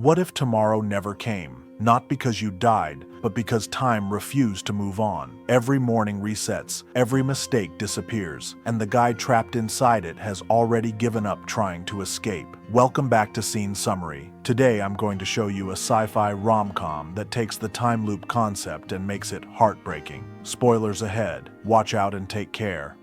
What if tomorrow never came? Not because you died, but because time refused to move on. Every morning resets, every mistake disappears, and the guy trapped inside it has already given up trying to escape. Welcome back to Scene Summary. Today I'm going to show you a sci-fi rom-com that takes the time loop concept and makes it heartbreaking. Spoilers ahead. Watch out and take care.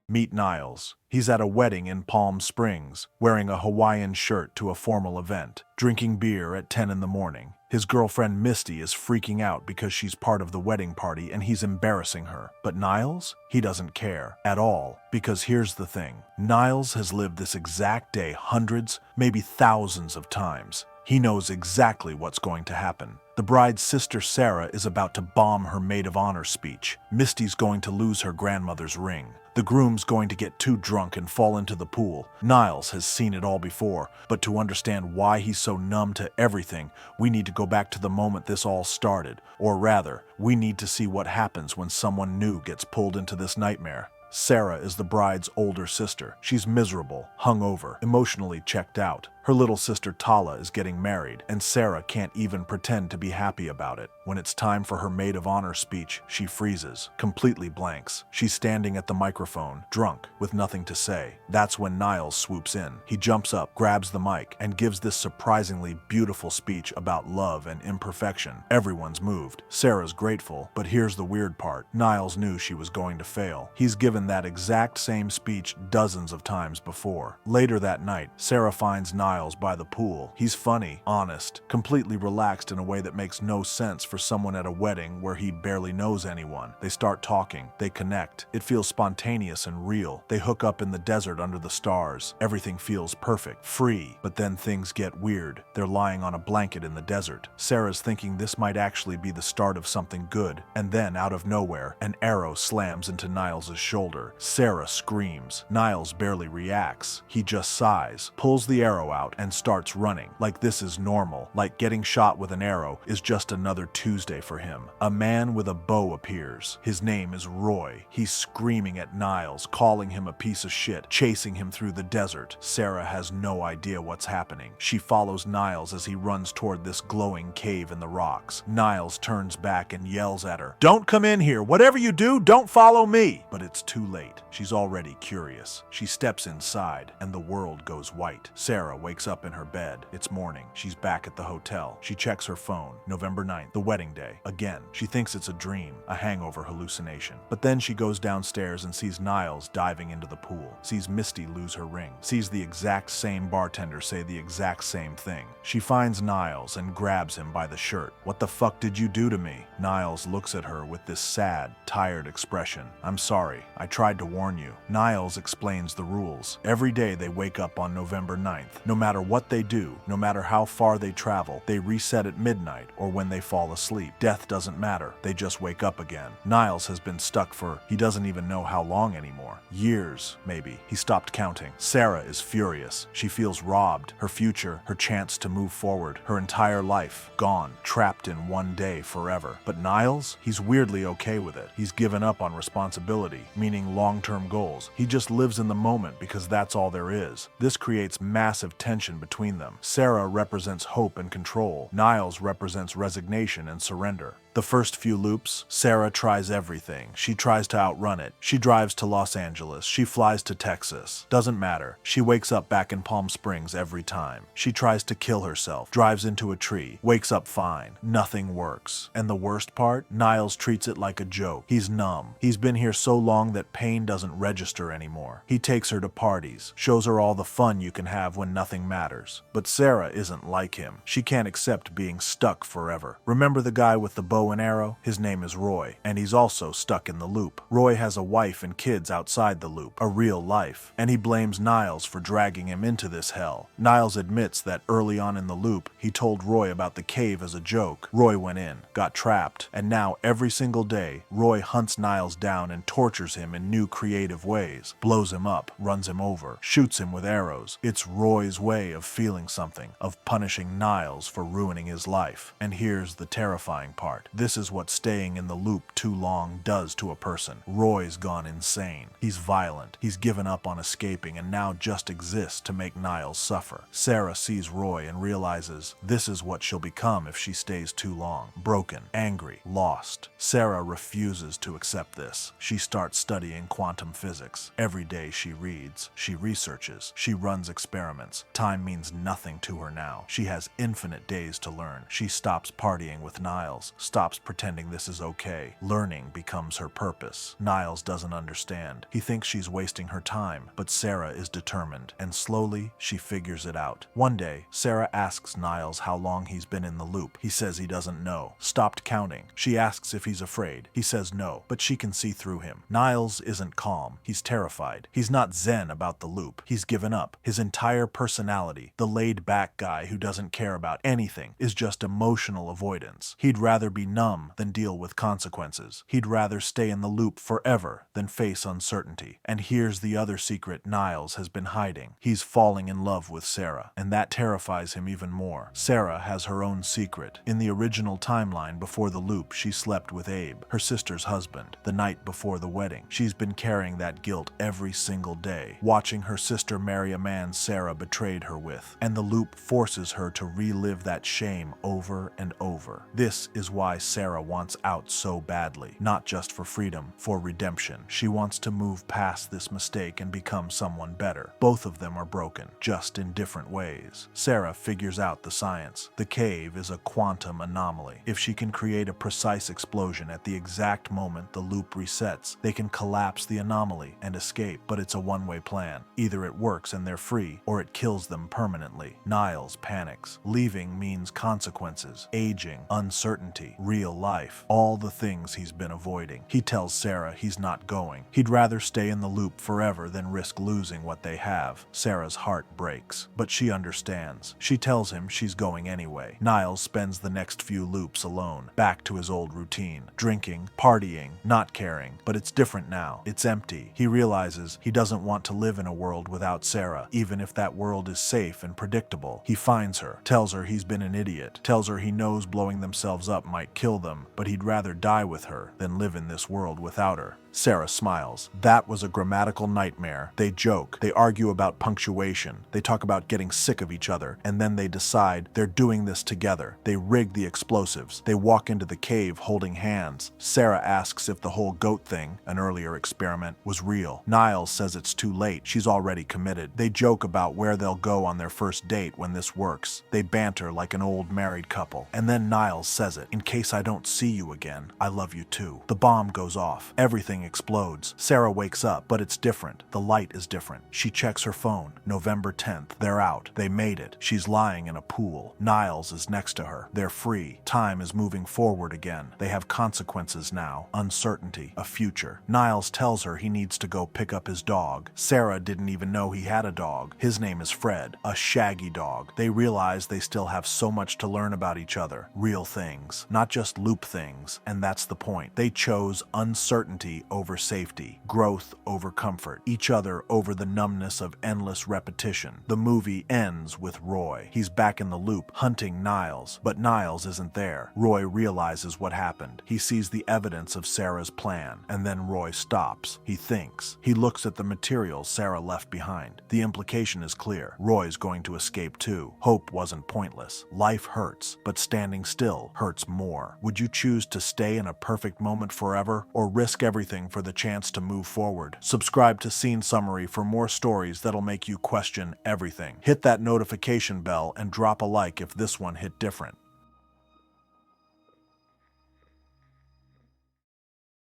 Meet Niles. He's at a wedding in Palm Springs, wearing a Hawaiian shirt to a formal event, drinking beer at 10 in the morning. His girlfriend Misty is freaking out because she's part of the wedding party and he's embarrassing her. But Niles? He doesn't care at all, because here's the thing. Niles has lived this exact day hundreds, maybe thousands of times. He knows exactly what's going to happen. The bride's sister Sarah is about to bomb her maid of honor speech. Misty's going to lose her grandmother's ring. The groom's going to get too drunk and fall into the pool. Niles has seen it all before, but to understand why he's so numb to everything, we need to go back to the moment this all started. Or rather, we need to see what happens when someone new gets pulled into this nightmare. Sarah is the bride's older sister. She's miserable, hungover, emotionally checked out. Her little sister Tala is getting married, and Sarah can't even pretend to be happy about it. When it's time for her maid of honor speech, she freezes, completely blanks. She's standing at the microphone, drunk, with nothing to say. That's when Niles swoops in. He jumps up, grabs the mic, and gives this surprisingly beautiful speech about love and imperfection. Everyone's moved. Sarah's grateful, but here's the weird part. Niles knew she was going to fail. He's given that exact same speech dozens of times before. Later that night, Sarah finds Niles by the pool. He's funny, honest, completely relaxed in a way that makes no sense for someone at a wedding where he barely knows anyone. They start talking. They connect. It feels spontaneous and real. They hook up in the desert under the stars. Everything feels perfect, free. But then things get weird. They're lying on a blanket in the desert. Sarah's thinking this might actually be the start of something good. And then, out of nowhere, an arrow slams into Niles' shoulder. Sarah screams. Niles barely reacts. He just sighs, pulls the arrow out, and starts running, like this is normal, like getting shot with an arrow is just another Tuesday for him. A man with a bow appears. His name is Roy. He's screaming at Niles, calling him a piece of shit, chasing him through the desert. Sarah has no idea what's happening. She follows Niles as he runs toward this glowing cave in the rocks. Niles turns back and yells at her, "Don't come in here! Whatever you do, don't follow me!" But it's too late. She's already curious. She steps inside, and the world goes white. Sarah wakes up in her bed. It's morning. She's back at the hotel. She checks her phone. November 9th, the wedding day. Again, she thinks it's a dream, a hangover hallucination. But then she goes downstairs and sees Niles diving into the pool, sees Misty lose her ring, sees the exact same bartender say the exact same thing. She finds Niles and grabs him by the shirt. "What the fuck did you do to me?" Niles looks at her with this sad, tired expression. "I'm sorry. I tried to warn you." Niles explains the rules. Every day they wake up on November 9th. No matter what they do, no matter how far they travel, they reset at midnight or when they fall asleep. Death doesn't matter. They just wake up again. Niles has been stuck for he doesn't even know how long anymore. Years, maybe. He stopped counting. Sarah is furious. She feels robbed. Her future, her chance to move forward, her entire life, gone, trapped in one day forever. But Niles, he's weirdly okay with it. He's given up on responsibility, meaning long-term goals. He just lives in the moment because that's all there is. This creates massive tension between them. Sarah represents hope and control. Niles represents resignation and surrender. The first few loops, Sarah tries everything. She tries to outrun it. She drives to Los Angeles. She flies to Texas. Doesn't matter. She wakes up back in Palm Springs every time. She tries to kill herself, drives into a tree, wakes up fine. Nothing works. And the worst part? Niles treats it like a joke. He's numb. He's been here so long that pain doesn't register anymore. He takes her to parties, shows her all the fun you can have when nothing matters. But Sarah isn't like him. She can't accept being stuck forever. Remember the guy with the bow and arrow? His name is Roy, and he's also stuck in the loop. Roy has a wife and kids outside the loop, a real life, and he blames Niles for dragging him into this hell. Niles admits that early on in the loop, he told Roy about the cave as a joke. Roy went in, got trapped, and now every single day, Roy hunts Niles down and tortures him in new creative ways, blows him up, runs him over, shoots him with arrows. It's Roy's way of feeling something, of punishing Niles for ruining his life. And here's the terrifying part. This is what staying in the loop too long does to a person. Roy's gone insane. He's violent. He's given up on escaping and now just exists to make Niles suffer. Sarah sees Roy and realizes this is what she'll become if she stays too long. Broken, angry, lost. Sarah refuses to accept this. She starts studying quantum physics. Every day she reads, she researches, she runs experiments. Time means nothing to her now. She has infinite days to learn. She stops partying with Niles, stops pretending this is okay. Learning becomes her purpose. Niles doesn't understand. He thinks she's wasting her time, but Sarah is determined, and slowly she figures it out. One day, Sarah asks Niles how long he's been in the loop. He says he doesn't know. Stopped counting. She asks if he's afraid. He says no, but she can see through him. Niles isn't calm. He's terrified. He's not zen about the loop. He's given up. His entire personality, the laid-back guy who doesn't care about anything, is just emotional avoidance. He'd rather be numb than deal with consequences. He'd rather stay in the loop forever than face uncertainty. And here's the other secret Niles has been hiding. He's falling in love with Sarah, and that terrifies him even more. Sarah has her own secret. In the original timeline before the loop, she slept with Abe, her sister's husband, the night before the wedding. She's been carrying that guilt every single day, watching her sister marry a man Sarah betrayed her with, and the loop forces her to relive that shame over and over. This is why Sarah wants out so badly, not just for freedom, for redemption. She wants to move past this mistake and become someone better. Both of them are broken, just in different ways. Sarah figures out the science. The cave is a quantum anomaly. If she can create a precise explosion at the exact moment the loop resets, they can collapse the anomaly and escape, but it's a one-way plan. Either it works and they're free, or it kills them permanently. Niles panics. Leaving means consequences, aging, uncertainty, real life, all the things he's been avoiding. He tells Sarah he's not going. He'd rather stay in the loop forever than risk losing what they have. Sarah's heart breaks, but she understands. She tells him she's going anyway. Niles spends the next few loops alone, back to his old routine, drinking, partying, not caring, but it's different now. It's empty. He realizes he doesn't want to live in a world without Sarah, even if that world is safe and predictable. He finds her, tells her he's been an idiot, tells her he knows blowing themselves up might kill them, but he'd rather die with her than live in this world without her. Sarah smiles. That was a grammatical nightmare. They joke, they argue about punctuation, they talk about getting sick of each other, and then they decide they're doing this together. They rig the explosives. They walk into the cave holding hands. Sarah asks if the whole goat thing, an earlier experiment, was real. Niles says it's too late. She's already committed. They joke about where they'll go on their first date when this works. They banter like an old married couple. And then Niles says it. In case I don't see you again, I love you too. The bomb goes off. Everything explodes. Sarah wakes up, but it's different. The light is different. She checks her phone. November 10th. They're out. They made it. She's lying in a pool. Niles is next to her. They're free. Time is moving forward again. They have consequences now. Uncertainty. A future. Niles tells her he needs to go pick up his dog. Sarah didn't even know he had a dog. His name is Fred. A shaggy dog. They realize they still have so much to learn about each other. Real things. Not just loop things. And that's the point. They chose uncertainty over safety, growth over comfort, each other over the numbness of endless repetition. The movie ends with Roy. He's back in the loop, hunting Niles, but Niles isn't there. Roy realizes what happened. He sees the evidence of Sarah's plan, and then Roy stops. He thinks. He looks at the materials Sarah left behind. The implication is clear. Roy's going to escape too. Hope wasn't pointless. Life hurts, but standing still hurts more. Would you choose to stay in a perfect moment forever, or risk everything for the chance to move forward? Subscribe to Scene Summary for more stories that'll make you question everything. Hit that notification bell and drop a like if this one hit different.